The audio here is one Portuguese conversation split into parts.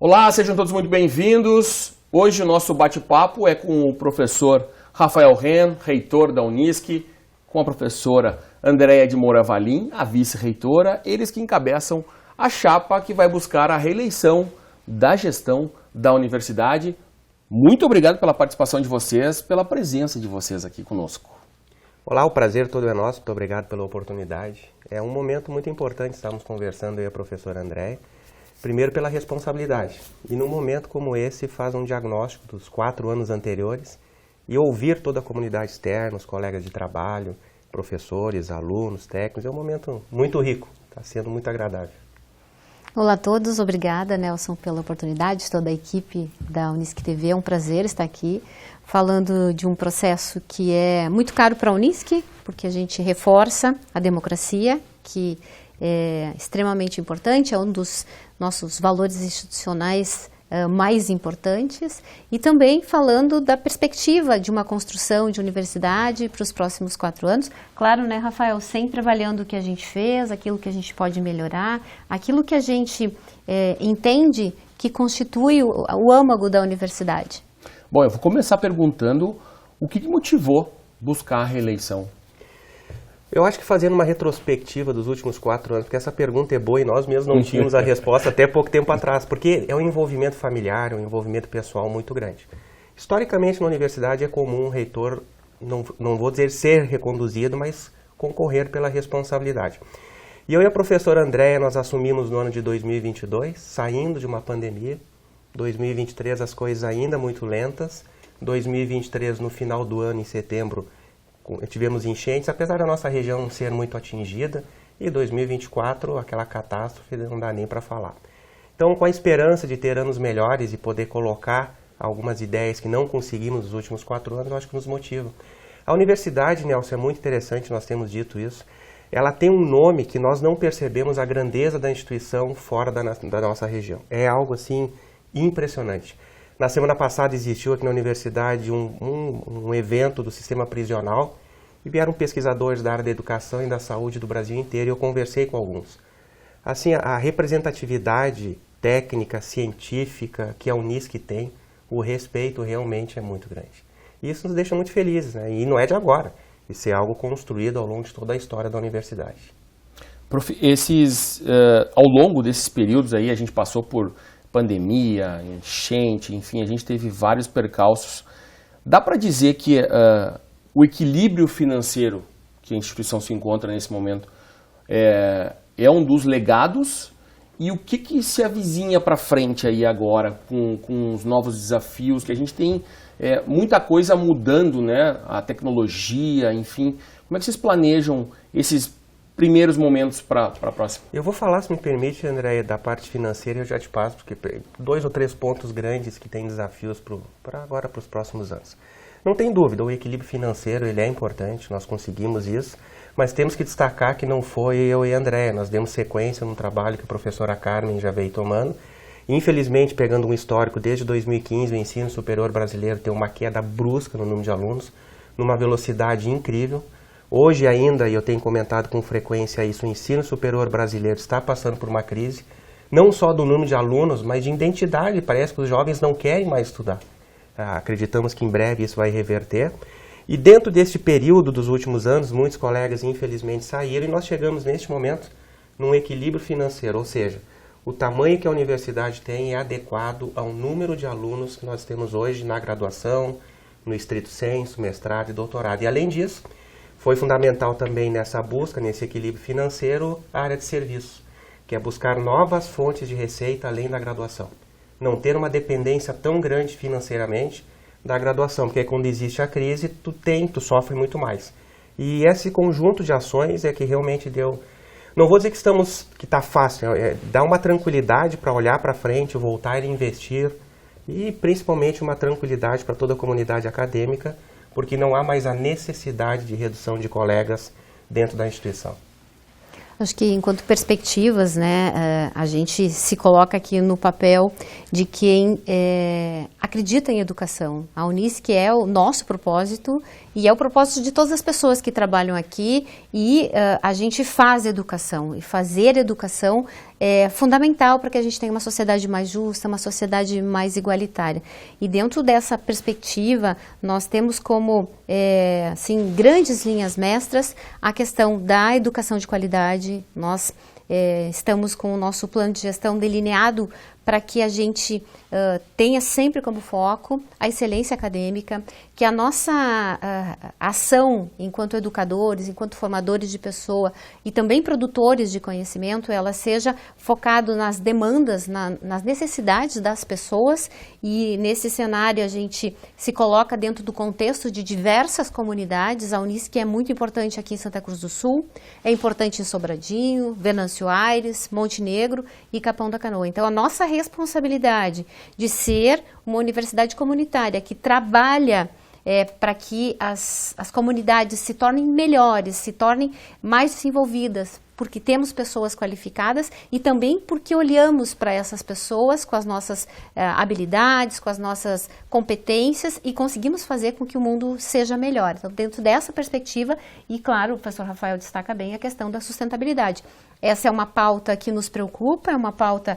Olá, sejam todos muito bem-vindos. Hoje o nosso bate-papo é com o professor Rafael Ren, reitor da Unisc, com a professora Andréia de Moura Valim, a vice-reitora, eles que encabeçam a chapa que vai buscar a reeleição da gestão da universidade. Muito obrigado pela participação de vocês, pela presença de vocês aqui conosco. Olá, o prazer todo é nosso, muito obrigado pela oportunidade. É um momento muito importante, estamos conversando aí a professora Andréia. Primeiro pela responsabilidade, e num momento como esse faz um diagnóstico dos 4 anos anteriores e ouvir toda a comunidade externa, os colegas de trabalho, professores, alunos, técnicos, é um momento muito rico, está sendo muito agradável. Olá a todos, obrigada Nelson pela oportunidade, toda a equipe da Unisc TV, é um prazer estar aqui falando de um processo que é muito caro para a Unisc, porque a gente reforça a democracia, que é extremamente importante, é um dos nossos valores institucionais mais importantes, e também falando da perspectiva de uma construção de universidade para os próximos 4 anos. Claro, né, Rafael, sempre avaliando o que a gente fez, aquilo que a gente pode melhorar, aquilo que a gente entende que constitui o âmago da universidade. Bom, eu vou começar perguntando o que motivou buscar a reeleição. Eu acho que fazendo uma retrospectiva dos últimos 4 anos, porque essa pergunta é boa e nós mesmos não tínhamos a resposta até pouco tempo atrás, porque é um envolvimento familiar, um envolvimento pessoal muito grande. Historicamente, na universidade é comum um reitor, não vou dizer ser reconduzido, mas concorrer pela responsabilidade. E eu e a professora Andréia, nós assumimos no ano de 2022, saindo de uma pandemia. 2023 as coisas ainda muito lentas. 2023 no final do ano, em setembro, tivemos enchentes, apesar da nossa região não ser muito atingida, e 2024, aquela catástrofe, não dá nem para falar. Então, com a esperança de ter anos melhores e poder colocar algumas ideias que não conseguimos nos últimos 4 anos, eu acho que nos motiva. A universidade, Nelson, é muito interessante, nós temos dito isso, ela tem um nome que nós não percebemos a grandeza da instituição fora da nossa região. É algo, assim, impressionante. Na semana passada existiu aqui na universidade um evento do sistema prisional e vieram pesquisadores da área da educação e da saúde do Brasil inteiro e eu conversei com alguns. Assim, a representatividade técnica, científica que a Unisc tem, o respeito realmente é muito grande. E isso nos deixa muito felizes, né? E não é de agora, isso é algo construído ao longo de toda a história da universidade. Prof, ao longo desses períodos aí, a gente passou por pandemia, enchente, enfim, a gente teve vários percalços. Dá para dizer que o equilíbrio financeiro que a instituição se encontra nesse momento é um dos legados? E o que se avizinha para frente aí agora com os novos desafios, que a gente tem muita coisa mudando, né? A tecnologia, enfim. Como é que vocês planejam esses primeiros momentos para a próxima? Eu vou falar, se me permite, Andréia, da parte financeira, eu já te passo, porque 2 ou 3 pontos grandes que têm desafios para agora, para os próximos anos. Não tem dúvida, o equilíbrio financeiro ele é importante, nós conseguimos isso, mas temos que destacar que não foi eu e a Andréia, nós demos sequência num trabalho que a professora Carmen já veio tomando. Infelizmente, pegando um histórico, desde 2015, o ensino superior brasileiro tem uma queda brusca no número de alunos, numa velocidade incrível. Hoje ainda, e eu tenho comentado com frequência isso, o ensino superior brasileiro está passando por uma crise, não só do número de alunos, mas de identidade. Parece que os jovens não querem mais estudar. Acreditamos que em breve isso vai reverter. E dentro deste período dos últimos anos, muitos colegas infelizmente saíram e nós chegamos neste momento num equilíbrio financeiro, ou seja, o tamanho que a universidade tem é adequado ao número de alunos que nós temos hoje na graduação, no estrito sensu, mestrado e doutorado. E além disso, foi fundamental também nessa busca, nesse equilíbrio financeiro, a área de serviço, que é buscar novas fontes de receita além da graduação. Não ter uma dependência tão grande financeiramente da graduação, porque quando existe a crise, tu sofre muito mais. E esse conjunto de ações é que realmente deu... Não vou dizer que está fácil, dá uma tranquilidade para olhar para frente, voltar a investir, e principalmente uma tranquilidade para toda a comunidade acadêmica, porque não há mais a necessidade de redução de colegas dentro da instituição. Acho que enquanto perspectivas, né, a gente se coloca aqui no papel de quem acredita em educação. A Unisc é o nosso propósito e é o propósito de todas as pessoas que trabalham aqui e a gente faz educação. E fazer educação é fundamental para que a gente tenha uma sociedade mais justa, uma sociedade mais igualitária. E dentro dessa perspectiva, nós temos como assim, grandes linhas mestras a questão da educação de qualidade. Nós estamos com o nosso plano de gestão delineado para que a gente tenha sempre como foco a excelência acadêmica, que a nossa ação enquanto educadores, enquanto formadores de pessoa e também produtores de conhecimento, ela seja focado nas demandas, nas necessidades das pessoas, e nesse cenário a gente se coloca dentro do contexto de diversas comunidades. A Unisc é muito importante aqui em Santa Cruz do Sul, é importante em Sobradinho, Venâncio Aires, Monte Negro e Capão da Canoa. Então a nossa responsabilidade de ser uma universidade comunitária que trabalha para que as comunidades se tornem melhores, se tornem mais desenvolvidas, porque temos pessoas qualificadas e também porque olhamos para essas pessoas com as nossas habilidades, com as nossas competências e conseguimos fazer com que o mundo seja melhor. Então, dentro dessa perspectiva, e claro, o professor Rafael destaca bem a questão da sustentabilidade. Essa é uma pauta que nos preocupa, é uma pauta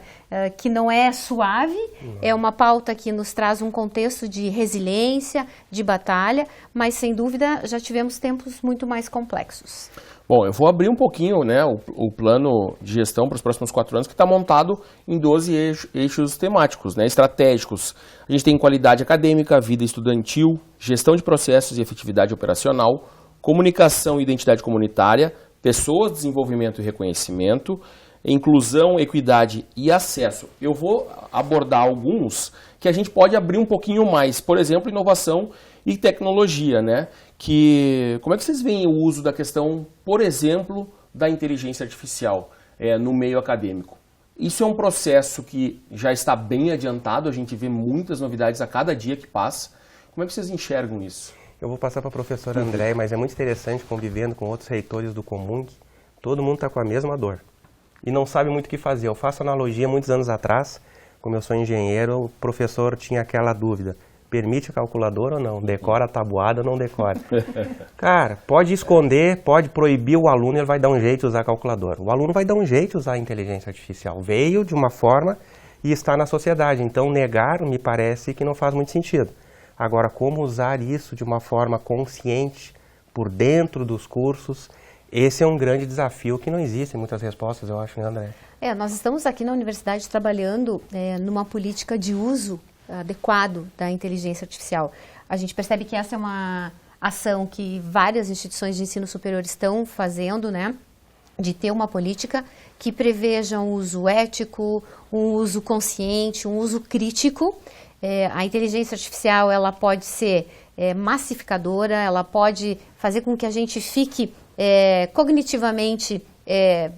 que não é suave, é uma pauta que nos traz um contexto de resiliência, de batalha, mas sem dúvida já tivemos tempos muito mais complexos. Bom, eu vou abrir um pouquinho, né, o plano de gestão para os próximos 4 anos, que está montado em 12 eixos temáticos, né, estratégicos. A gente tem qualidade acadêmica, vida estudantil, gestão de processos e efetividade operacional, comunicação e identidade comunitária, pessoas, desenvolvimento e reconhecimento, inclusão, equidade e acesso. Eu vou abordar alguns que a gente pode abrir um pouquinho mais. Por exemplo, inovação e tecnologia, né? Como é que vocês veem o uso da questão, por exemplo, da inteligência artificial no meio acadêmico? Isso é um processo que já está bem adiantado, a gente vê muitas novidades a cada dia que passa. Como é que vocês enxergam isso? Eu vou passar para a professora Andréia, mas é muito interessante convivendo com outros reitores do Comung. Todo mundo está com a mesma dor e não sabe muito o que fazer. Eu faço analogia, muitos anos atrás, como eu sou engenheiro, o professor tinha aquela dúvida: permite a calculadora ou não? Decora a tabuada ou não decora? Cara, pode esconder, pode proibir o aluno, ele vai dar um jeito de usar a calculadora. O aluno vai dar um jeito de usar a inteligência artificial. Veio de uma forma e está na sociedade. Então, negar me parece que não faz muito sentido. Agora, como usar isso de uma forma consciente, por dentro dos cursos, esse é um grande desafio que não existe muitas respostas, eu acho, né, André? Nós estamos aqui na universidade trabalhando numa política de uso adequado da inteligência artificial. A gente percebe que essa é uma ação que várias instituições de ensino superior estão fazendo, né? De ter uma política que preveja um uso ético, um uso consciente, um uso crítico. A inteligência artificial, ela pode ser massificadora, ela pode fazer com que a gente fique cognitivamente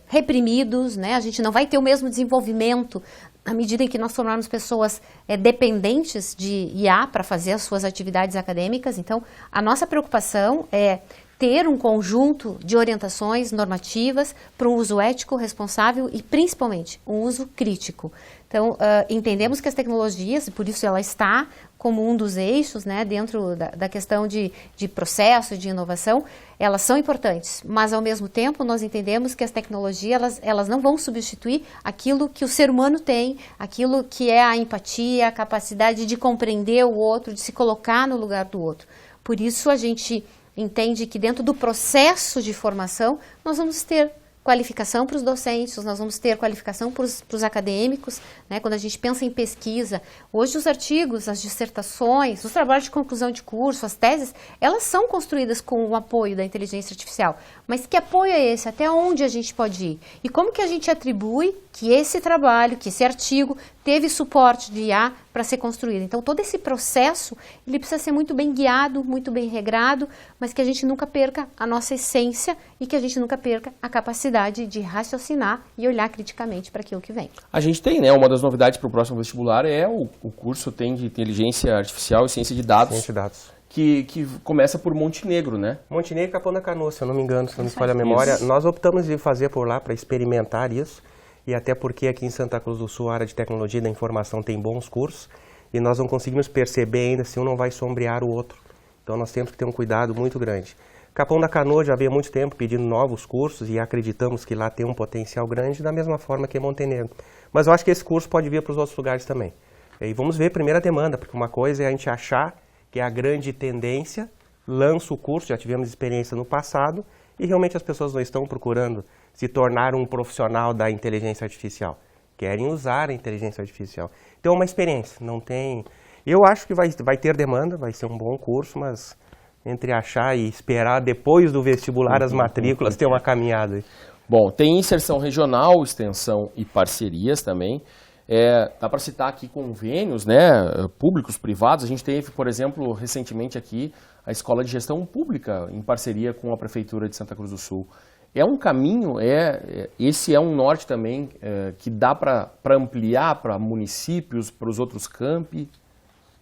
reprimidos, né? A gente não vai ter o mesmo desenvolvimento à medida em que nós tornarmos pessoas dependentes de IA para fazer as suas atividades acadêmicas. Então, a nossa preocupação é ter um conjunto de orientações normativas para um uso ético, responsável e, principalmente, um uso crítico. Então, entendemos que as tecnologias, e por isso ela está como um dos eixos, né, dentro da questão de processo, de inovação, elas são importantes, mas ao mesmo tempo nós entendemos que as tecnologias elas não vão substituir aquilo que o ser humano tem, aquilo que é a empatia, a capacidade de compreender o outro, de se colocar no lugar do outro. Por isso a gente entende que dentro do processo de formação nós vamos ter qualificação para os docentes, nós vamos ter qualificação para os acadêmicos, né? Quando a gente pensa em pesquisa, hoje os artigos, as dissertações, os trabalhos de conclusão de curso, as teses, elas são construídas com o apoio da inteligência artificial. Mas que apoio é esse? Até onde a gente pode ir? E como que a gente atribui que esse trabalho, que esse artigo teve suporte de IA para ser construído? Então, todo esse processo, ele precisa ser muito bem guiado, muito bem regrado, mas que a gente nunca perca a nossa essência e que a gente nunca perca a capacidade de raciocinar e olhar criticamente para aquilo que vem. A gente tem, né, uma das novidades para o próximo vestibular o curso tem de inteligência artificial e ciência de dados. Ciência de dados. Que começa por Monte Negro, né? Monte Negro e Capão da Canoa, se eu não me engano, se não me falha a memória. Isso. Nós optamos de fazer por lá para experimentar isso, e até porque aqui em Santa Cruz do Sul a área de tecnologia da informação tem bons cursos, e nós não conseguimos perceber ainda se um não vai sombrear o outro. Então nós temos que ter um cuidado muito grande. Capão da Canoa já havia muito tempo pedindo novos cursos e acreditamos que lá tem um potencial grande, da mesma forma que Montenegro. Mas eu acho que esse curso pode vir para os outros lugares também. E vamos ver primeiro a demanda, porque uma coisa é a gente achar que é a grande tendência, lança o curso, já tivemos experiência no passado, e realmente as pessoas não estão procurando se tornar um profissional da inteligência artificial. Querem usar a inteligência artificial. Então é uma experiência, não tem... Eu acho que vai ter demanda, vai ser um bom curso, mas entre achar e esperar depois do vestibular as matrículas, tem uma caminhada aí. Bom, tem inserção regional, extensão e parcerias também. Dá para citar aqui convênios, né, públicos, privados. A gente teve, por exemplo, recentemente aqui a Escola de Gestão Pública em parceria com a Prefeitura de Santa Cruz do Sul. É um caminho, esse é um norte também que dá para ampliar para municípios, para os outros campi.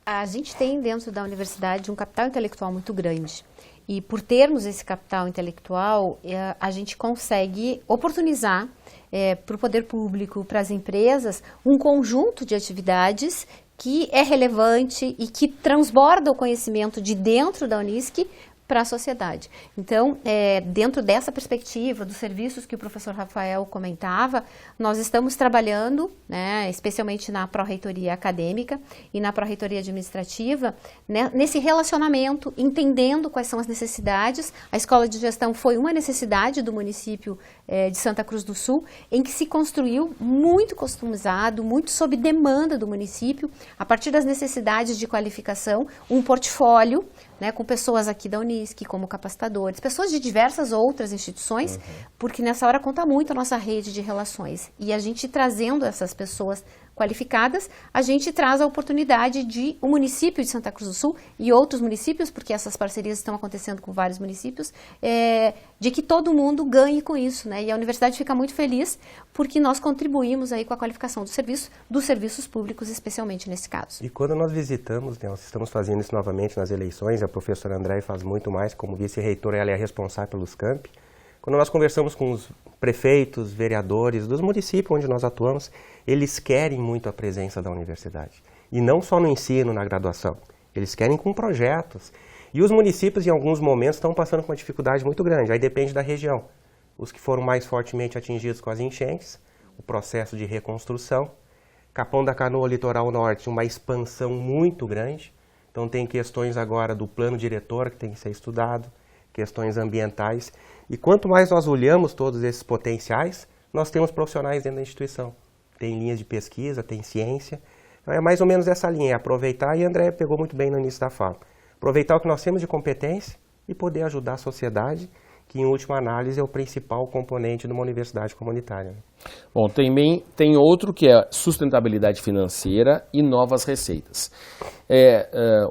A gente tem dentro da universidade um capital intelectual muito grande. E por termos esse capital intelectual, a gente consegue oportunizar para o poder público, para as empresas, um conjunto de atividades que é relevante e que transborda o conhecimento de dentro da Unisc para a sociedade. Então, dentro dessa perspectiva, dos serviços que o professor Rafael comentava, nós estamos trabalhando, né, especialmente na pró-reitoria acadêmica e na pró-reitoria administrativa, né, nesse relacionamento, entendendo quais são as necessidades. A escola de gestão foi uma necessidade do município de Santa Cruz do Sul, em que se construiu muito customizado, muito sob demanda do município, a partir das necessidades de qualificação, um portfólio, né, com pessoas aqui da Unisc, como capacitadores, pessoas de diversas outras instituições, porque nessa hora conta muito a nossa rede de relações. E a gente trazendo essas pessoas qualificadas, a gente traz a oportunidade de o município de Santa Cruz do Sul e outros municípios, porque essas parcerias estão acontecendo com vários municípios, de que todo mundo ganhe com isso, né? E a universidade fica muito feliz porque nós contribuímos aí com a qualificação dos serviços públicos, especialmente nesse caso. E quando nós visitamos, né, nós estamos fazendo isso novamente nas eleições, a professora Andréia faz muito mais, como vice-reitora, ela é responsável pelos campi. Quando nós conversamos com os prefeitos, vereadores dos municípios onde nós atuamos, eles querem muito a presença da universidade. E não só no ensino, na graduação. Eles querem com projetos. E os municípios, em alguns momentos, estão passando com uma dificuldade muito grande. Aí depende da região. Os que foram mais fortemente atingidos com as enchentes, o processo de reconstrução. Capão da Canoa, Litoral Norte, uma expansão muito grande. Então tem questões agora do plano diretor que tem que ser estudado, questões ambientais. E quanto mais nós olhamos todos esses potenciais, nós temos profissionais dentro da instituição. Tem linhas de pesquisa, tem ciência. Então é mais ou menos essa linha, é aproveitar, e a Andréia pegou muito bem no início da fala. Aproveitar o que nós temos de competência e poder ajudar a sociedade, que em última análise é o principal componente de uma universidade comunitária. Bom, tem outro que é sustentabilidade financeira e novas receitas.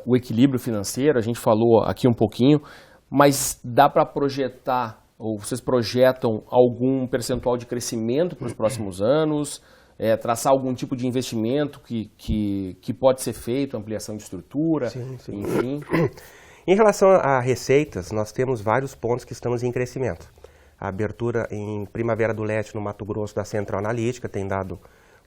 O equilíbrio financeiro, a gente falou aqui um pouquinho, mas dá para projetar, ou vocês projetam algum percentual de crescimento para os próximos anos, traçar algum tipo de investimento que pode ser feito, ampliação de estrutura, sim. Enfim? Em relação a receitas, nós temos vários pontos que estamos em crescimento. A abertura em Primavera do Leste, no Mato Grosso, da Central Analítica, tem dado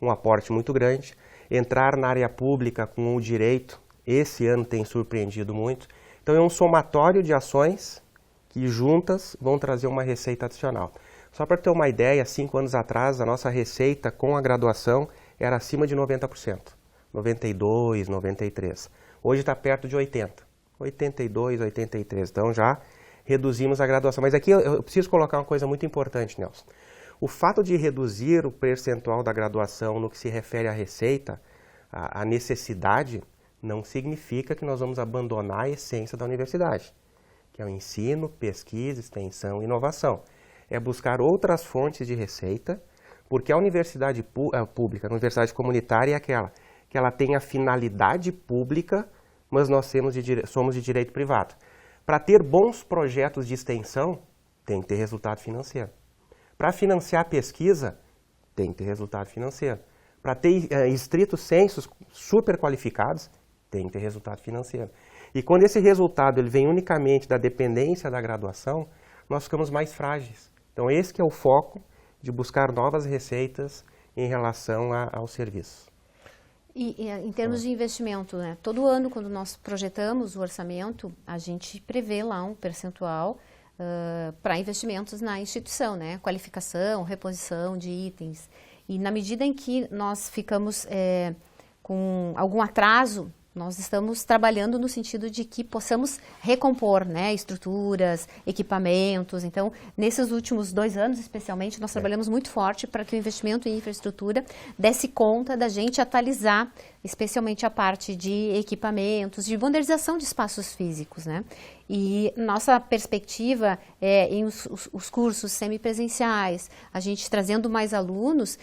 um aporte muito grande. Entrar na área pública com o direito, esse ano tem surpreendido muito. Então é um somatório de ações que juntas vão trazer uma receita adicional. Só para ter uma ideia, 5 anos atrás, a nossa receita com a graduação era acima de 90%. 92%, 93%. Hoje está perto de 80%. 82%, 83%. Então já reduzimos a graduação. Mas aqui eu preciso colocar uma coisa muito importante, Nelson. O fato de reduzir o percentual da graduação no que se refere à receita, à necessidade, não significa que nós vamos abandonar a essência da universidade, que é o ensino, pesquisa, extensão e inovação. É buscar outras fontes de receita, porque a universidade pública, a universidade comunitária é aquela que ela tem a finalidade pública, mas nós somos de direito privado. Para ter bons projetos de extensão, tem que ter resultado financeiro. Para financiar a pesquisa, tem que ter resultado financeiro. Para ter estritos censos super qualificados, tem que ter resultado financeiro. E quando esse resultado ele vem unicamente da dependência da graduação, nós ficamos mais frágeis. Então esse que é o foco de buscar novas receitas em relação ao serviço. E em termos de investimento, né? Todo ano, quando nós projetamos o orçamento, a gente prevê lá um percentual para investimentos na instituição, né? Qualificação, reposição de itens. E na medida em que nós ficamos com algum atraso, nós estamos trabalhando no sentido de que possamos recompor, né, estruturas, equipamentos. Então, nesses últimos 2 anos, especialmente, nós trabalhamos muito forte para que o investimento em infraestrutura desse conta da gente atualizar, especialmente a parte de equipamentos, de modernização de espaços físicos, né? E nossa perspectiva em os cursos semipresenciais, a gente trazendo mais alunos,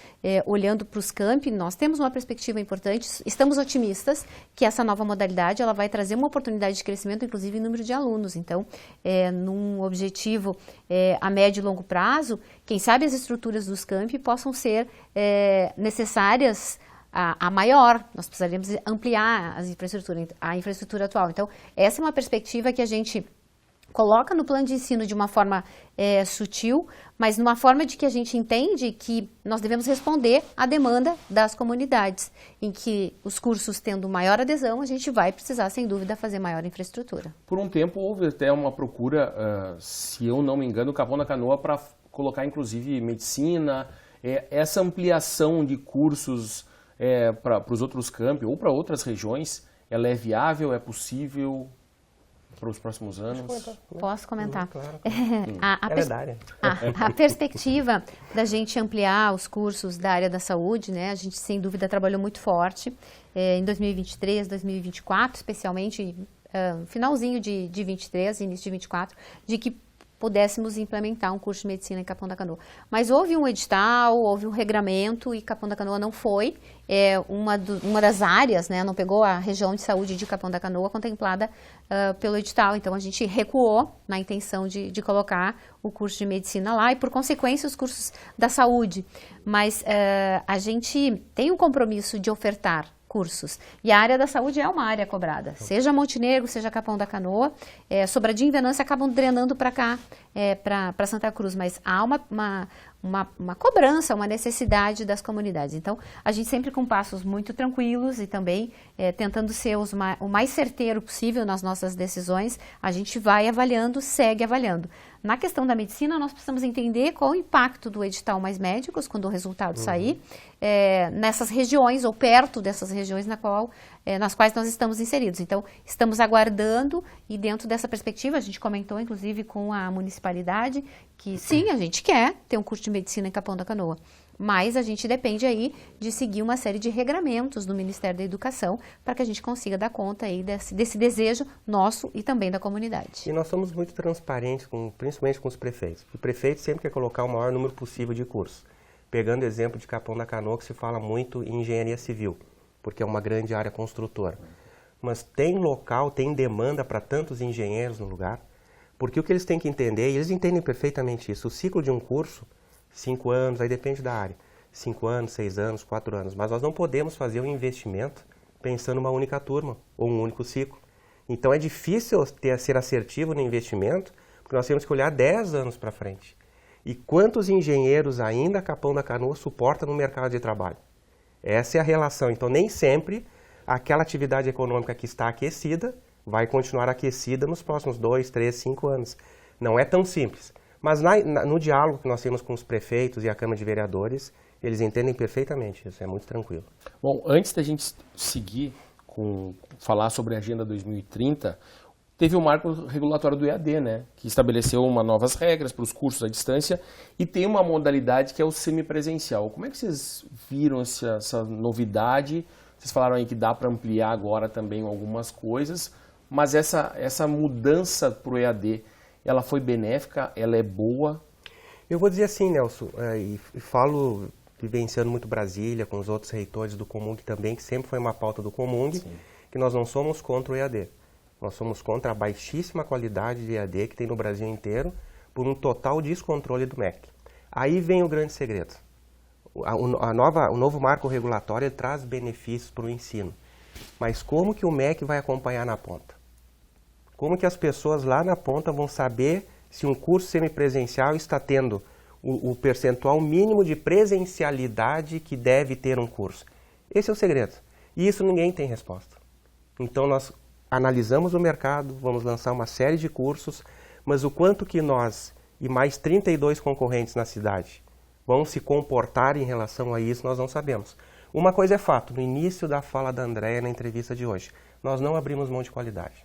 olhando para os campi, nós temos uma perspectiva importante, estamos otimistas que essa nova modalidade ela vai trazer uma oportunidade de crescimento, inclusive em número de alunos. Então, num objetivo a médio e longo prazo, quem sabe as estruturas dos campi possam ser necessárias a maior, nós precisaríamos ampliar a infraestrutura atual. Então, essa é uma perspectiva que a gente coloca no plano de ensino de uma forma sutil, mas numa forma de que a gente entende que nós devemos responder à demanda das comunidades, em que os cursos tendo maior adesão, a gente vai precisar, sem dúvida, fazer maior infraestrutura. Por um tempo houve até uma procura, se eu não me engano, Capão da Canoa para colocar inclusive medicina, essa ampliação de cursos para os outros campi ou para outras regiões, ela é viável, é possível para os próximos anos? Posso comentar? Claro. A perspectiva da gente ampliar os cursos da área da saúde, né? A gente sem dúvida trabalhou muito forte em 2023, 2024, especialmente finalzinho de 23, início de 24, de que pudéssemos implementar um curso de medicina em Capão da Canoa. Mas houve um edital, houve um regramento e Capão da Canoa não foi uma das áreas, né, não pegou a região de saúde de Capão da Canoa contemplada pelo edital. Então, a gente recuou na intenção de colocar o curso de medicina lá e, por consequência, os cursos da saúde. Mas a gente tem um compromisso de ofertar cursos. E a área da saúde é uma área cobrada. Seja Montenegro, seja Capão da Canoa, Sobradinho e Venância acabam drenando para cá, para Santa Cruz, mas há uma cobrança, uma necessidade das comunidades. Então, a gente sempre com passos muito tranquilos e também tentando ser o mais certeiro possível nas nossas decisões, a gente vai avaliando, segue avaliando. Na questão da medicina, nós precisamos entender qual o impacto do edital Mais Médicos, quando o resultado sair, nessas regiões ou perto dessas regiões nas quais nós estamos inseridos. Então, estamos aguardando e dentro dessa perspectiva, a gente comentou inclusive com a municipalidade que sim, a gente quer ter um curso de medicina em Capão da Canoa, mas a gente depende aí de seguir uma série de regramentos do Ministério da Educação para que a gente consiga dar conta aí desse desejo nosso e também da comunidade. E nós somos muito transparentes, principalmente com os prefeitos. O prefeito sempre quer colocar o maior número possível de cursos. Pegando o exemplo de Capão da Canoa, que se fala muito em engenharia civil, porque é uma grande área construtora. Mas tem local, tem demanda para tantos engenheiros no lugar, porque o que eles têm que entender, e eles entendem perfeitamente isso, o ciclo de um curso, 5 anos, aí depende da área, 5 anos, 6 anos, 4 anos, mas nós não podemos fazer um investimento pensando numa única turma ou um único ciclo. Então é difícil ser assertivo no investimento, porque nós temos que olhar 10 anos para frente. E quantos engenheiros ainda Capão da Canoa suporta no mercado de trabalho? Essa é a relação. Então nem sempre aquela atividade econômica que está aquecida vai continuar aquecida nos próximos 2, 3, 5 anos. Não é tão simples. Mas no diálogo que nós temos com os prefeitos e a Câmara de Vereadores, eles entendem perfeitamente isso, é muito tranquilo. Bom, antes da gente seguir falar sobre a Agenda 2030, teve o marco regulatório do EAD, né, que estabeleceu novas regras para os cursos à distância e tem uma modalidade que é o semipresencial. Como é que vocês viram essa novidade? Vocês falaram aí que dá para ampliar agora também algumas coisas, mas essa mudança para o EAD, ela foi benéfica? Ela é boa? Eu vou dizer assim, Nelson, e falo vivenciando muito Brasília, com os outros reitores do Comung também, que sempre foi uma pauta do Comung, que nós não somos contra o EAD. Nós somos contra a baixíssima qualidade de EAD que tem no Brasil inteiro, por um total descontrole do MEC. Aí vem o grande segredo. O novo marco regulatório traz benefícios para o ensino. Mas como que o MEC vai acompanhar na ponta? Como que as pessoas lá na ponta vão saber se um curso semipresencial está tendo o percentual mínimo de presencialidade que deve ter um curso? Esse é o segredo. E isso ninguém tem resposta. Então nós analisamos o mercado, vamos lançar uma série de cursos, Mas o quanto que nós e mais 32 concorrentes na cidade vão se comportar em relação a isso, nós não sabemos. Uma coisa é fato, no início da fala da Andréia na entrevista de hoje, nós não abrimos mão de qualidade.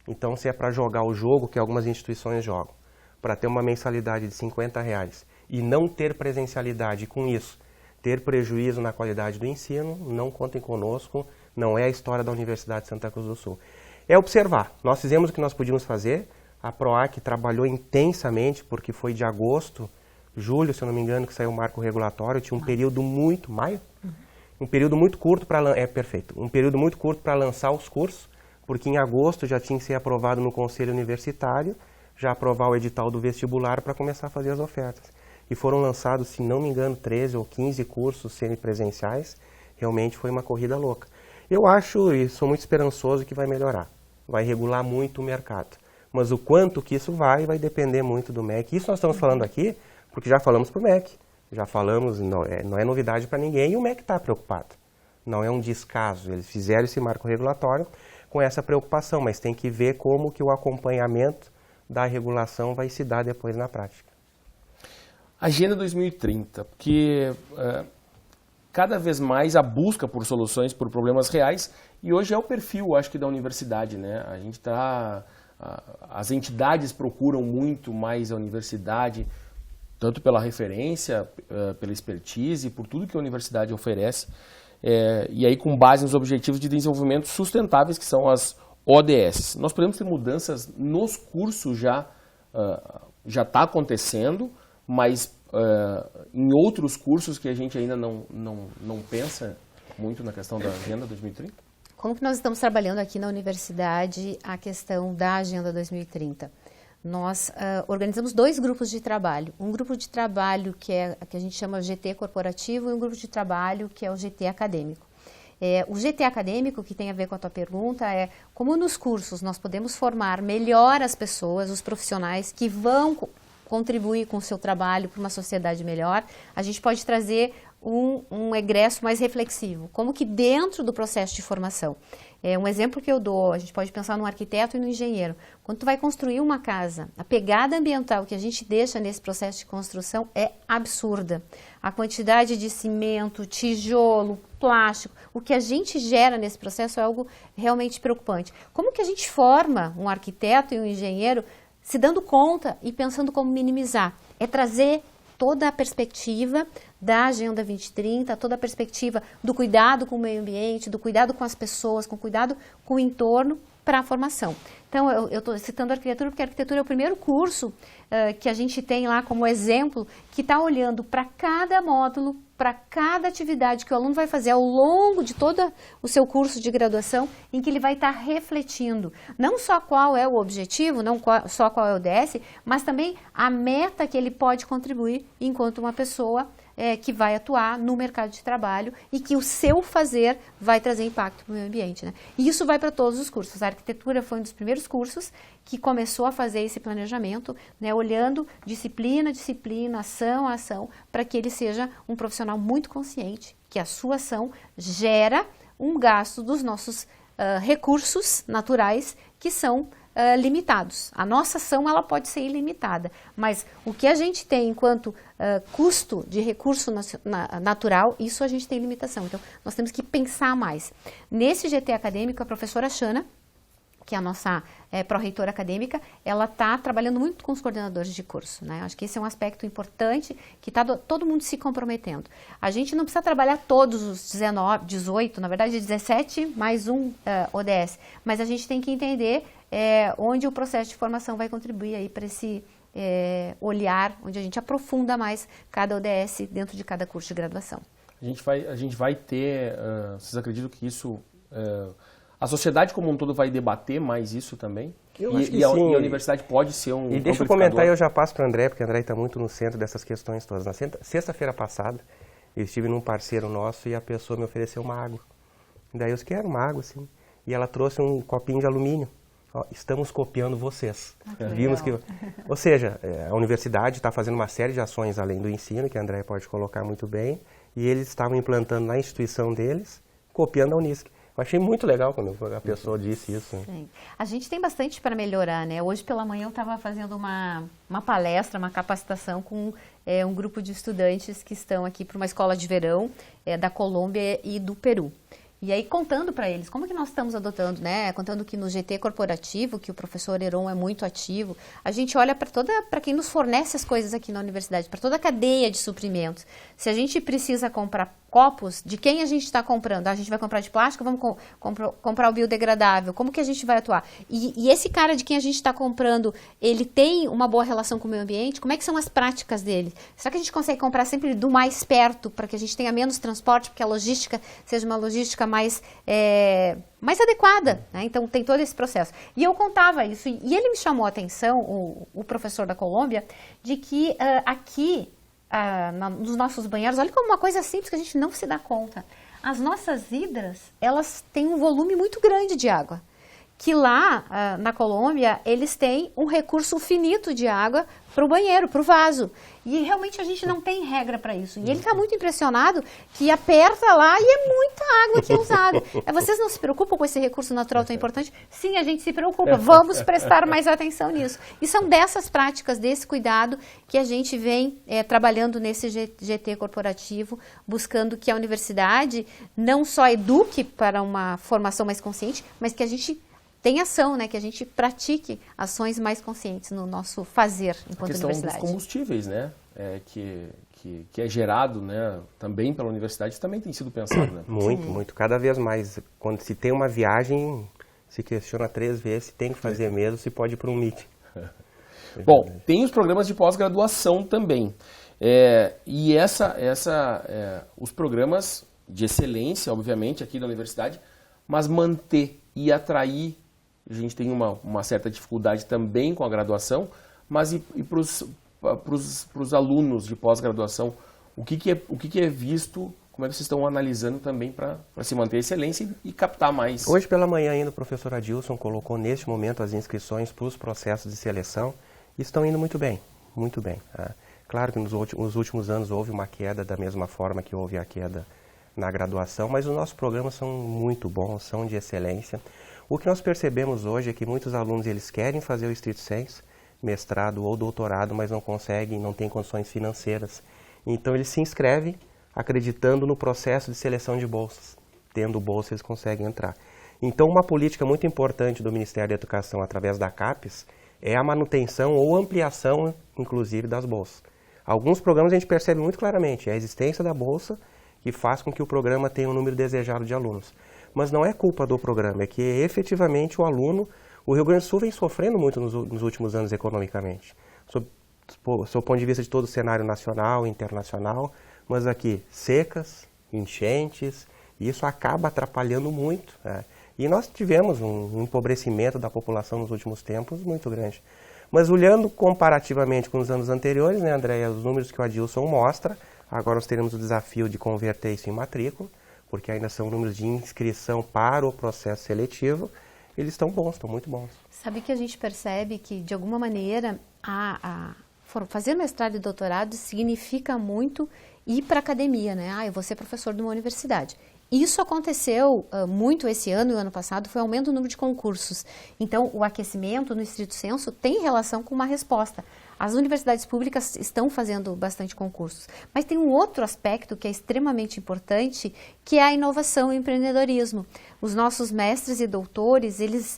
Então, se é para jogar o jogo que algumas instituições jogam, para ter uma mensalidade de R$50 e não ter presencialidade, e com isso ter prejuízo na qualidade do ensino, não contem conosco, não é a história da Universidade de Santa Cruz do Sul. É observar, nós fizemos o que nós podíamos fazer, a PROAC trabalhou intensamente, porque foi de agosto, julho, se eu não me engano, que saiu o marco regulatório, tinha um período muito, maio? Um período muito curto para um período muito curto para lançar os cursos, porque em agosto já tinha que ser aprovado no Conselho Universitário, já aprovar o edital do vestibular para começar a fazer as ofertas. E foram lançados, se não me engano, 13 ou 15 cursos semipresenciais, realmente foi uma corrida louca. Eu acho e sou muito esperançoso que vai melhorar, vai regular muito o mercado. Mas o quanto que isso vai depender muito do MEC. Isso nós estamos falando aqui porque já falamos para o MEC. Já falamos, não é novidade para ninguém e o MEC está preocupado. Não é um descaso, eles fizeram esse marco regulatório com essa preocupação, mas tem que ver como que o acompanhamento da regulação vai se dar depois na prática. Agenda 2030, porque cada vez mais a busca por soluções, por problemas reais, e hoje é o perfil, acho que, da universidade, né? A gente as entidades procuram muito mais a universidade, tanto pela referência, pela expertise, por tudo que a universidade oferece, e aí com base nos Objetivos de Desenvolvimento Sustentáveis, que são as ODS. Nós podemos ter mudanças nos cursos, já está acontecendo, mas em outros cursos que a gente ainda não pensa muito na questão da Agenda 2030? Como que nós estamos trabalhando aqui na universidade a questão da Agenda 2030? Nós organizamos 2 grupos de trabalho. Um grupo de trabalho que a gente chama GT corporativo e um grupo de trabalho que é o GT acadêmico. O GT acadêmico, que tem a ver com a tua pergunta, é como nos cursos nós podemos formar melhor as pessoas, os profissionais que vão contribuir com o seu trabalho para uma sociedade melhor. A gente pode trazer um egresso mais reflexivo, como que dentro do processo de formação. Um exemplo que eu dou, a gente pode pensar no arquiteto e no engenheiro. Quando tu vai construir uma casa, a pegada ambiental que a gente deixa nesse processo de construção é absurda. A quantidade de cimento, tijolo, plástico, o que a gente gera nesse processo é algo realmente preocupante. Como que a gente forma um arquiteto e um engenheiro se dando conta e pensando como minimizar? É trazer toda a perspectiva da Agenda 2030, toda a perspectiva do cuidado com o meio ambiente, do cuidado com as pessoas, com cuidado com o entorno para a formação. Então, eu estou citando a arquitetura porque a arquitetura é o primeiro curso que a gente tem lá como exemplo, que está olhando para cada módulo, para cada atividade que o aluno vai fazer ao longo de todo o seu curso de graduação, em que ele vai estar refletindo não só qual é o objetivo, não só qual é o ODS, mas também a meta que ele pode contribuir enquanto uma pessoa que vai atuar no mercado de trabalho e que o seu fazer vai trazer impacto para o meio ambiente, né? E isso vai para todos os cursos. A arquitetura foi um dos primeiros cursos que começou a fazer esse planejamento, né, olhando disciplina, ação a ação, para que ele seja um profissional muito consciente, que a sua ação gera um gasto dos nossos recursos naturais que são limitados. A nossa ação ela pode ser ilimitada, mas o que a gente tem enquanto custo de recurso natural, isso a gente tem limitação. Então, nós temos que pensar mais. Nesse GT acadêmico, a professora Shana, que é a nossa pró-reitora acadêmica, ela está trabalhando muito com os coordenadores de curso, né? Acho que esse é um aspecto importante que está todo mundo se comprometendo. A gente não precisa trabalhar todos os 18, na verdade 17 mais um ODS, mas a gente tem que entender onde o processo de formação vai contribuir aí para esse olhar, onde a gente aprofunda mais cada ODS dentro de cada curso de graduação. A gente vai ter, vocês acreditam que isso... a sociedade como um todo vai debater mais isso também? Eu acho que sim. E a universidade pode ser um E deixa eu comentar, eu já passo para o André, porque o André está muito no centro dessas questões todas. Na sexta-feira passada, eu estive num parceiro nosso e a pessoa me ofereceu uma água. Daí eu quero uma água, assim. E ela trouxe um copinho de alumínio. Ó, estamos copiando vocês. Vimos que, ou seja, a universidade está fazendo uma série de ações além do ensino, que a André pode colocar muito bem, e eles estavam implantando na instituição deles, copiando a Unisc. Eu achei muito legal quando a pessoa disse isso. Sim. A gente tem bastante para melhorar, né? Hoje pela manhã eu estava fazendo uma palestra, uma capacitação com um grupo de estudantes que estão aqui para uma escola de verão da Colômbia e do Peru. E aí contando para eles como que nós estamos adotando, né? Contando que no GT corporativo, que o professor Heron é muito ativo, a gente olha para quem nos fornece as coisas aqui na universidade, para toda a cadeia de suprimentos. Se a gente precisa comprar copos, de quem a gente está comprando? A gente vai comprar de plástico, vamos comprar o biodegradável, como que a gente vai atuar? E esse cara de quem a gente está comprando, ele tem uma boa relação com o meio ambiente? Como é que são as práticas dele? Será que a gente consegue comprar sempre do mais perto, para que a gente tenha menos transporte, porque a logística seja uma logística mais adequada, né? Então tem todo esse processo. E eu contava isso, e ele me chamou a atenção, o professor da Colômbia, de que aqui, nos nossos banheiros, olha como uma coisa simples que a gente não se dá conta. As nossas hidras, elas têm um volume muito grande de água. Que lá, na Colômbia, eles têm um recurso finito de água para o banheiro, para o vaso. E realmente a gente não tem regra para isso. E ele está muito impressionado que aperta lá e é muita água que é usada. Vocês não se preocupam com esse recurso natural tão importante? Sim, a gente se preocupa. Vamos prestar mais atenção nisso. E são dessas práticas, desse cuidado, que a gente vem trabalhando nesse GT corporativo, buscando que a universidade não só eduque para uma formação mais consciente, mas que a gente tem ação, né? Que a gente pratique ações mais conscientes no nosso fazer enquanto universidade. A questão dos combustíveis, né? Que é gerado, né, também pela universidade, isso também tem sido pensado, né? Muito, muito. Cada vez mais. Quando se tem uma viagem, se questiona 3 vezes se tem que fazer mesmo, se pode ir para um meeting. Bom, tem os programas de pós-graduação também. E os programas de excelência, obviamente, aqui da universidade, mas manter e atrair. A gente tem uma certa dificuldade também com a graduação, mas e para os alunos de pós-graduação, o que é visto, como é que vocês estão analisando também para se manter a excelência e captar mais? Hoje pela manhã ainda o professor Adilson colocou neste momento as inscrições para os processos de seleção e estão indo muito bem, muito bem. Claro que nos últimos anos houve uma queda da mesma forma que houve a queda na graduação, mas os nossos programas são muito bons, são de excelência. O que nós percebemos hoje é que muitos alunos eles querem fazer o stricto sensu, mestrado ou doutorado, mas não conseguem, não têm condições financeiras. Então eles se inscrevem acreditando no processo de seleção de bolsas. Tendo bolsa eles conseguem entrar. Então uma política muito importante do Ministério da Educação através da CAPES é a manutenção ou ampliação, inclusive, das bolsas. Alguns programas a gente percebe muito claramente a existência da bolsa que faz com que o programa tenha um número desejado de alunos. Mas não é culpa do programa, é que efetivamente o Rio Grande do Sul vem sofrendo muito nos últimos anos economicamente, sob o ponto de vista de todo o cenário nacional e internacional, mas aqui secas, enchentes, e isso acaba atrapalhando muito. E nós tivemos um empobrecimento da população nos últimos tempos muito grande. Mas olhando comparativamente com os anos anteriores, né, Andréia, os números que o Adilson mostra, agora nós teremos o desafio de converter isso em matrícula, porque ainda são números de inscrição para o processo seletivo, eles estão bons, estão muito bons. Sabe que a gente percebe que, de alguma maneira, fazer mestrado e doutorado significa muito ir para a academia, né? Eu vou ser professor de uma universidade. Isso aconteceu muito esse ano e o ano passado, foi aumento do número de concursos. Então, o aquecimento, no estrito sensu, tem relação com uma resposta. As universidades públicas estão fazendo bastante concursos, mas tem um outro aspecto que é extremamente importante, que é a inovação e o empreendedorismo. Os nossos mestres e doutores, eles,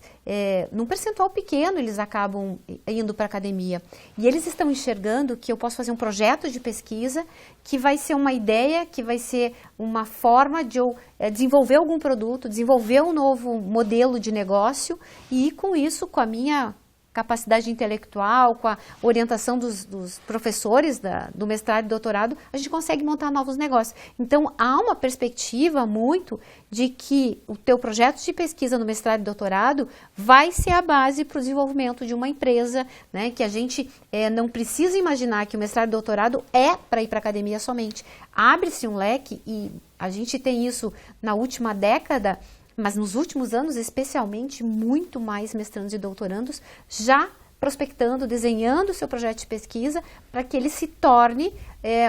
num percentual pequeno, eles acabam indo para a academia. E eles estão enxergando que eu posso fazer um projeto de pesquisa, que vai ser uma ideia, que vai ser uma forma de eu desenvolver algum produto, desenvolver um novo modelo de negócio e, com isso, com a minha capacidade intelectual, com a orientação dos professores do mestrado e doutorado, a gente consegue montar novos negócios. Então, há uma perspectiva muito de que o teu projeto de pesquisa no mestrado e doutorado vai ser a base para o desenvolvimento de uma empresa, né, que a gente não precisa imaginar que o mestrado e doutorado é para ir para a academia somente. Abre-se um leque e a gente tem isso na última década, mas nos últimos anos, especialmente, muito mais mestrandos e doutorandos já prospectando, desenhando o seu projeto de pesquisa para que ele se torne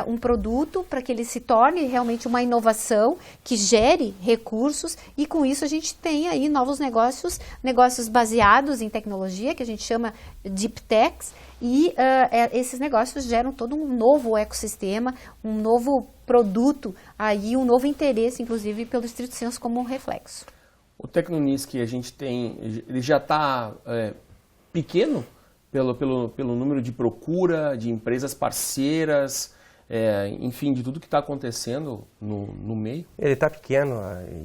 um produto, para que ele se torne realmente uma inovação que gere recursos e com isso a gente tem aí novos negócios baseados em tecnologia, que a gente chama Deep Techs, e esses negócios geram todo um novo ecossistema, um novo produto, aí um novo interesse, inclusive, pelo estrito senso como um reflexo. O Tecnounis que a gente tem, ele já está pequeno pelo número de procura, de empresas parceiras, enfim, de tudo que está acontecendo no meio? Ele está pequeno,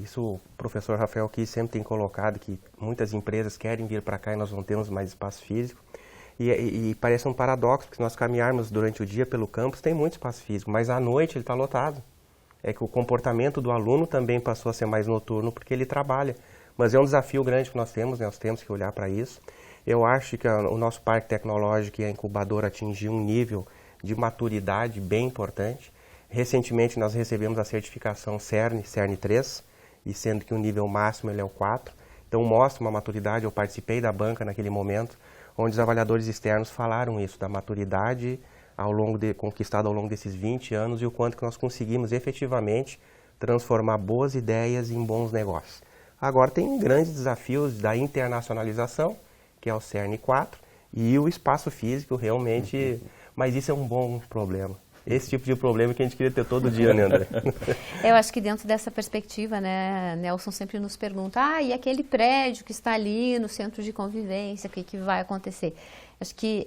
isso o professor Rafael aqui sempre tem colocado, que muitas empresas querem vir para cá e nós não temos mais espaço físico. E parece um paradoxo, porque se nós caminharmos durante o dia pelo campus, tem muito espaço físico, mas à noite ele está lotado. É que o comportamento do aluno também passou a ser mais noturno, porque ele trabalha. Mas é um desafio grande que nós temos, né? Nós temos que olhar para isso. Eu acho que o nosso parque tecnológico e a incubadora atingiu um nível de maturidade bem importante. Recentemente nós recebemos a certificação CERN 3, e sendo que o nível máximo ele é o 4. Então mostra uma maturidade, eu participei da banca naquele momento, onde os avaliadores externos falaram isso, da maturidade conquistada ao longo desses 20 anos e o quanto que nós conseguimos efetivamente transformar boas ideias em bons negócios. Agora tem grandes desafios da internacionalização, que é o CERN 4, e o espaço físico realmente, mas isso é um bom problema. Esse tipo de problema que a gente queria ter todo dia, né, André? Eu acho que dentro dessa perspectiva, né, Nelson sempre nos pergunta, e aquele prédio que está ali no centro de convivência, o que vai acontecer? Acho que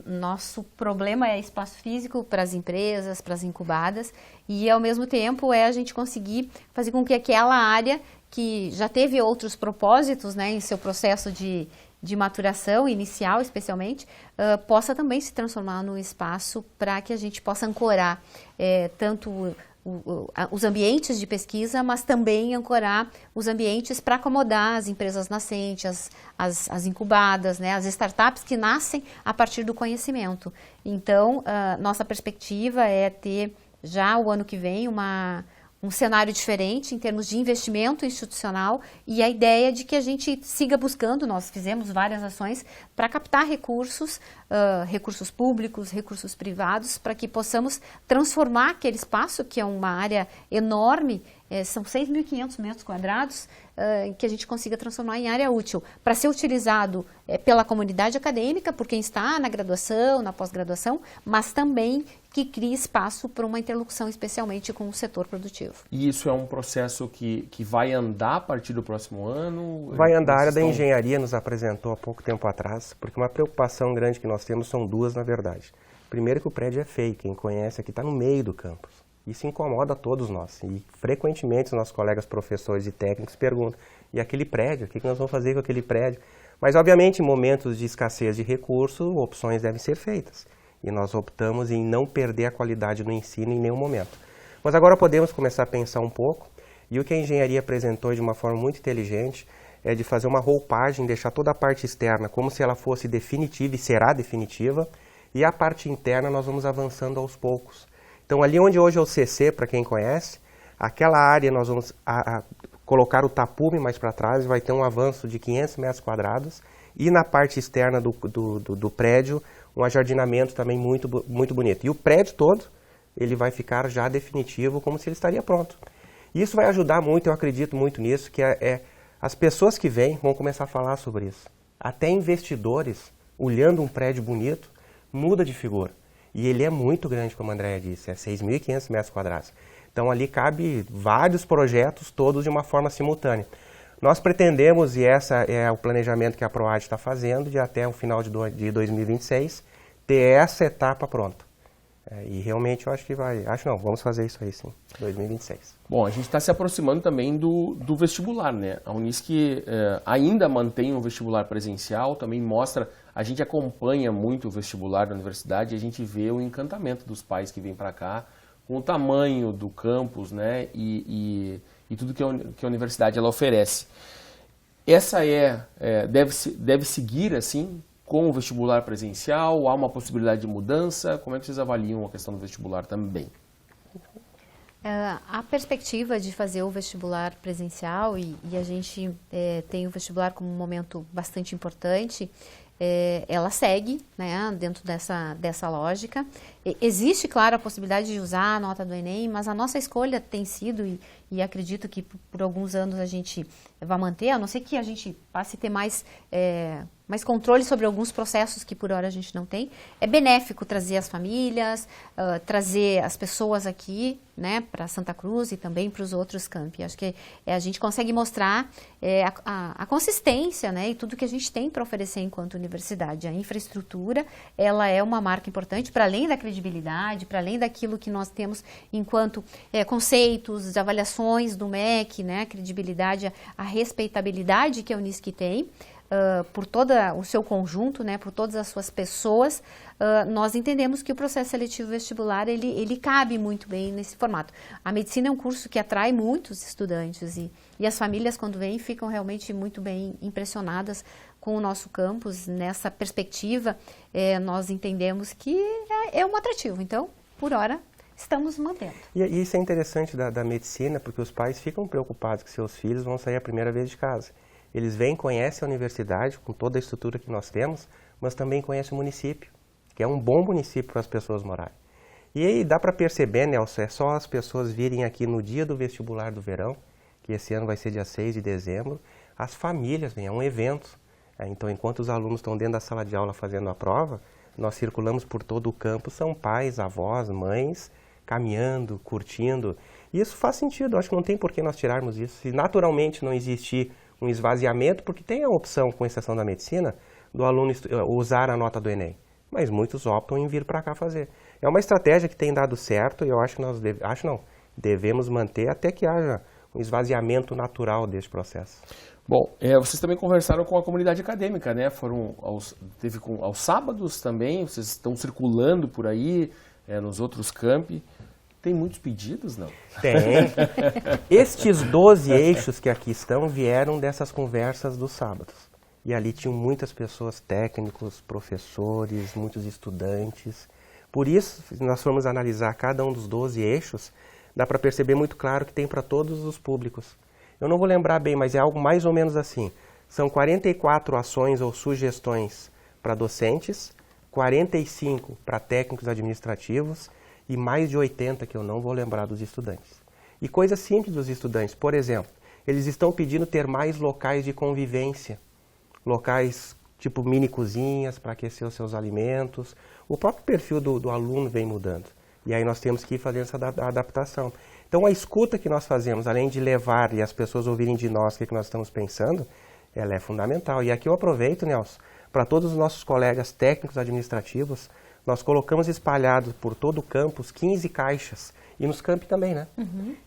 nosso problema é espaço físico para as empresas, para as incubadas, e ao mesmo tempo a gente conseguir fazer com que aquela área que já teve outros propósitos, né, em seu processo de maturação inicial, especialmente, possa também se transformar num espaço para que a gente possa ancorar tanto os ambientes de pesquisa, mas também ancorar os ambientes para acomodar as empresas nascentes, as incubadas, né, as startups que nascem a partir do conhecimento. Então, nossa perspectiva é ter já o ano que vem um cenário diferente em termos de investimento institucional e a ideia de que a gente siga buscando, nós fizemos várias ações para captar recursos, recursos públicos, recursos privados, para que possamos transformar aquele espaço, que é uma área enorme, são 6.500 metros quadrados, que a gente consiga transformar em área útil, para ser utilizado pela comunidade acadêmica, por quem está na graduação, na pós-graduação, mas também que crie espaço para uma interlocução especialmente com o setor produtivo. E isso é um processo que vai andar a partir do próximo ano? Vai andar. A área da engenharia nos apresentou há pouco tempo atrás, porque uma preocupação grande que nós temos são duas, na verdade. Primeiro que o prédio é feio, quem conhece aqui está no meio do campus. Isso incomoda a todos nós. E frequentemente os nossos colegas professores e técnicos perguntam, e aquele prédio, o que nós vamos fazer com aquele prédio? Mas obviamente em momentos de escassez de recursos, opções devem ser feitas. E nós optamos em não perder a qualidade no ensino em nenhum momento. Mas agora podemos começar a pensar um pouco, e o que a engenharia apresentou de uma forma muito inteligente é de fazer uma roupagem, deixar toda a parte externa como se ela fosse definitiva e será definitiva, e a parte interna nós vamos avançando aos poucos. Então ali onde hoje é o CC, para quem conhece, aquela área nós vamos colocar o tapume mais para trás, vai ter um avanço de 500 metros quadrados, e na parte externa do prédio, um ajardinamento também muito bonito. E o prédio todo, ele vai ficar já definitivo, como se ele estaria pronto. Isso vai ajudar muito, eu acredito muito nisso, que as pessoas que vêm vão começar a falar sobre isso. Até investidores, olhando um prédio bonito, muda de figura. E ele é muito grande, como a Andréia disse, é 6.500 metros quadrados. Então ali cabe vários projetos, todos de uma forma simultânea. Nós pretendemos, e esse é o planejamento que a PROAD está fazendo, de até o final de 2026, ter essa etapa pronta. E realmente eu acho que vamos fazer isso aí sim, 2026. Bom, a gente está se aproximando também do vestibular, né? A Unisc ainda mantém um vestibular presencial, também mostra, a gente acompanha muito o vestibular da universidade e a gente vê o encantamento dos pais que vêm para cá, com o tamanho do campus, né? E tudo que a universidade ela oferece. Essa deve seguir assim, com o vestibular presencial? Há uma possibilidade de mudança? Como é que vocês avaliam a questão do vestibular também? A perspectiva de fazer o vestibular presencial, e a gente tem o vestibular como um momento bastante importante, ela segue, né, dentro dessa lógica. Existe, claro, a possibilidade de usar a nota do Enem, mas a nossa escolha tem sido, e acredito que por alguns anos a gente vai manter, a não ser que a gente passe a ter mais controle sobre alguns processos que por hora a gente não tem. É benéfico trazer as famílias, trazer as pessoas aqui, né, para Santa Cruz e também para os outros campi. Acho que a gente consegue mostrar a consistência, né, e tudo que a gente tem para oferecer enquanto universidade. A infraestrutura, ela é uma marca importante, para além da credibilidade, para além daquilo que nós temos enquanto conceitos, avaliações do MEC, né, a credibilidade, a respeitabilidade que a Unisc tem. Por todo o seu conjunto, né, por todas as suas pessoas, nós entendemos que o processo seletivo vestibular, ele cabe muito bem nesse formato. A medicina é um curso que atrai muitos estudantes e as famílias, quando vêm, ficam realmente muito bem impressionadas com o nosso campus. Nessa perspectiva, nós entendemos que é um atrativo. Então, por hora, estamos mantendo. E isso é interessante da medicina, porque os pais ficam preocupados que seus filhos vão sair a primeira vez de casa. Eles vêm, conhecem a universidade, com toda a estrutura que nós temos, mas também conhecem o município, que é um bom município para as pessoas morarem. E aí dá para perceber, Nelson, é só as pessoas virem aqui no dia do vestibular do verão, que esse ano vai ser dia 6 de dezembro, as famílias vêm, é um evento. Então, enquanto os alunos estão dentro da sala de aula fazendo a prova, nós circulamos por todo o campus, são pais, avós, mães, caminhando, curtindo. E isso faz sentido, acho que não tem por que nós tirarmos isso. Se naturalmente não existir um esvaziamento, porque tem a opção, com exceção da medicina, do aluno usar a nota do Enem. Mas muitos optam em vir para cá fazer. É uma estratégia que tem dado certo e eu acho que nós devemos manter até que haja um esvaziamento natural desse processo. Bom, vocês também conversaram com a comunidade acadêmica, né? Teve aos sábados também, vocês estão circulando por aí, nos outros campi. Tem muitos pedidos, não? Tem. Estes 12 eixos que aqui estão vieram dessas conversas dos sábados. E ali tinham muitas pessoas, técnicos, professores, muitos estudantes. Por isso, se nós formos analisar cada um dos 12 eixos, dá para perceber muito claro que tem para todos os públicos. Eu não vou lembrar bem, mas é algo mais ou menos assim. São 44 ações ou sugestões para docentes, 45 para técnicos administrativos, e mais de 80 que eu não vou lembrar dos estudantes. E coisas simples dos estudantes, por exemplo, eles estão pedindo ter mais locais de convivência, locais tipo mini cozinhas para aquecer os seus alimentos. O próprio perfil do aluno vem mudando. E aí nós temos que ir fazendo essa adaptação. Então a escuta que nós fazemos, além de levar e as pessoas ouvirem de nós o que nós estamos pensando, ela é fundamental. E aqui eu aproveito, Nelson, para todos os nossos colegas técnicos administrativos, nós colocamos espalhados por todo o campus 15 caixas, e nos campi também, né?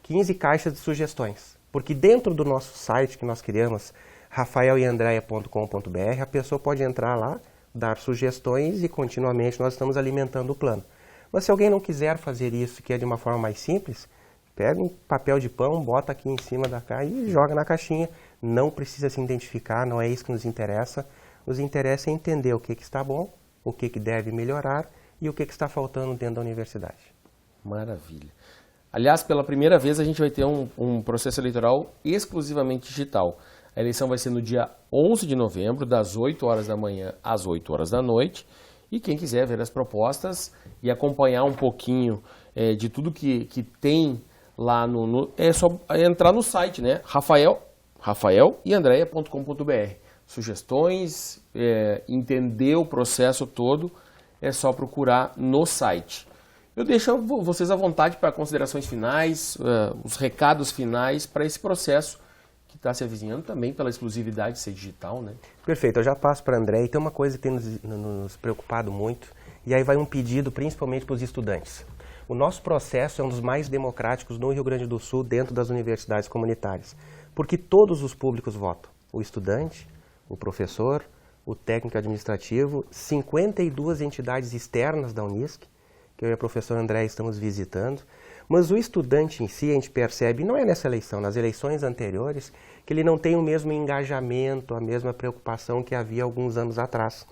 15 caixas de sugestões. Porque dentro do nosso site que nós criamos, rafaelandreia.com.br, a pessoa pode entrar lá, dar sugestões e continuamente nós estamos alimentando o plano. Mas se alguém não quiser fazer isso, que é de uma forma mais simples, pega um papel de pão, bota aqui em cima da caixa e joga na caixinha. Não precisa se identificar, não é isso que nos interessa. Nos interessa é entender o que está bom, o que deve melhorar e o que está faltando dentro da universidade. Maravilha. Aliás, pela primeira vez a gente vai ter um processo eleitoral exclusivamente digital. A eleição vai ser no dia 11 de novembro, das 8 horas da manhã às 8 horas da noite. E quem quiser ver as propostas e acompanhar um pouquinho de tudo que tem lá é só entrar no site, né? rafaelandreia.com.br. Sugestões, entender o processo todo, é só procurar no site. Eu deixo vocês à vontade para considerações finais, os recados finais para esse processo que está se avizinhando também pela exclusividade de ser digital, né? Perfeito, eu já passo para a André. E tem uma coisa que tem nos preocupado muito, e aí vai um pedido principalmente para os estudantes. O nosso processo é um dos mais democráticos no Rio Grande do Sul, dentro das universidades comunitárias, porque todos os públicos votam. O estudante, o professor, o técnico administrativo, 52 entidades externas da Unisc, que eu e a professora André estamos visitando, mas o estudante em si, a gente percebe, não é nessa eleição, nas eleições anteriores, que ele não tem o mesmo engajamento, a mesma preocupação que havia alguns anos atrás.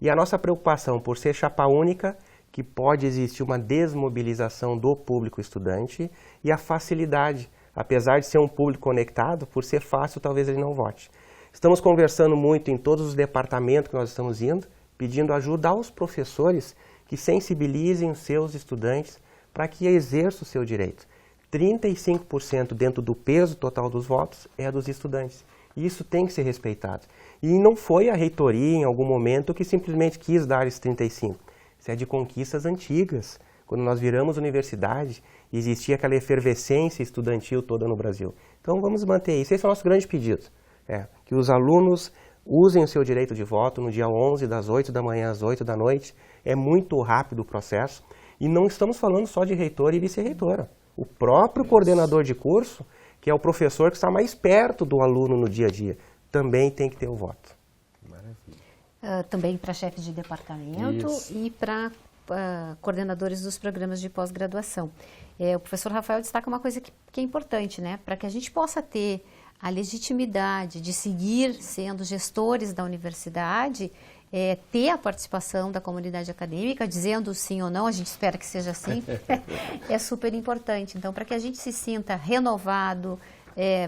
E a nossa preocupação por ser chapa única, que pode existir uma desmobilização do público estudante, e a facilidade, apesar de ser um público conectado, por ser fácil, talvez ele não vote. Estamos conversando muito em todos os departamentos que nós estamos indo, pedindo ajuda aos professores que sensibilizem os seus estudantes para que exerçam o seu direito. 35% dentro do peso total dos votos é dos estudantes. E isso tem que ser respeitado. E não foi a reitoria, em algum momento, que simplesmente quis dar esses 35%. Isso é de conquistas antigas. Quando nós viramos universidade, existia aquela efervescência estudantil toda no Brasil. Então vamos manter isso. Esse é o nosso grande pedido. Que os alunos usem o seu direito de voto no dia 11, das 8 da manhã às 8 da noite. É muito rápido o processo. E não estamos falando só de reitor e vice-reitora. O próprio coordenador de curso, que é o professor que está mais perto do aluno no dia a dia, também tem que ter o voto. Maravilha. Também para chefes de departamento e para coordenadores dos programas de pós-graduação. O professor Rafael destaca uma coisa que é importante, né? Para que a gente possa ter a legitimidade de seguir sendo gestores da universidade, ter a participação da comunidade acadêmica, dizendo sim ou não, a gente espera que seja assim, é super importante. Então, para que a gente se sinta renovado,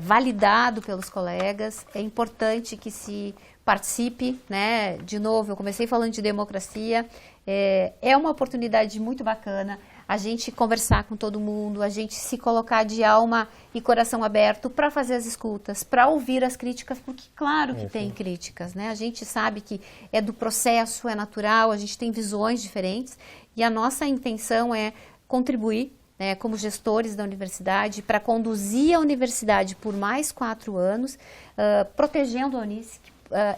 validado pelos colegas, é importante que se participe, né? De novo, eu comecei falando de democracia, é uma oportunidade muito bacana a gente conversar com todo mundo, a gente se colocar de alma e coração aberto para fazer as escutas, para ouvir as críticas, porque claro que tem críticas, né? A gente sabe que é do processo, é natural, a gente tem visões diferentes e a nossa intenção é contribuir, né, como gestores da universidade para conduzir a universidade por mais 4 anos, protegendo a Unisc.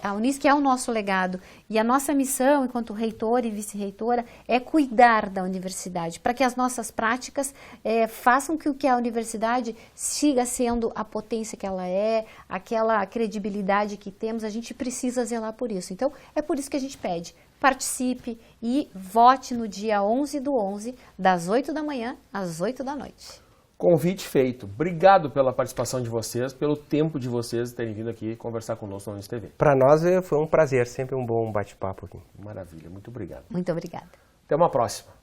A Unisc é o nosso legado e a nossa missão, enquanto reitor e vice-reitora, é cuidar da universidade, para que as nossas práticas façam que a universidade siga sendo a potência que ela é, aquela credibilidade que temos, a gente precisa zelar por isso. Então, é por isso que a gente pede, participe e vote no dia 11/11, das 8 da manhã às 8 da noite. Convite feito. Obrigado pela participação de vocês, pelo tempo de vocês terem vindo aqui conversar conosco na Unisc TV. Para nós foi um prazer, sempre um bom bate-papo aqui. Maravilha, muito obrigado. Muito obrigada. Até uma próxima.